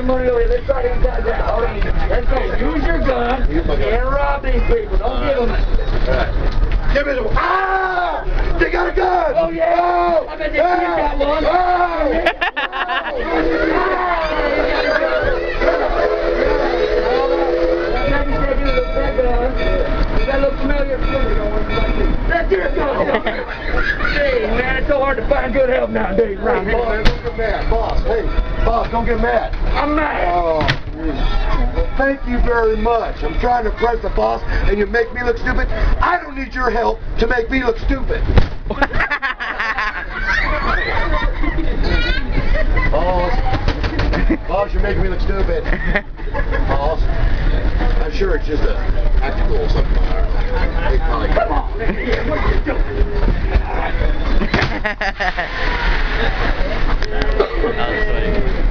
some money over here. Let's try these guys out. Hold on. Let's go. Use your gun and rob these people. Don't give them it. Give me the... Ah! They got a gun! Oh, yeah! Oh! I bet they got one. That's your gun. Hey, man, it's so hard to find good help nowadays around here. Boss, don't get mad. Boss, hey, boss, don't get mad. I'm mad. Oh, well, thank you very much. I'm trying to impress the boss, and you make me look stupid. I don't need your help to make me look stupid. Boss, you're making me look stupid. Boss, I'm sure it's just a tactical or something. Hey, Polly. Come on. What are you doing? That was funny.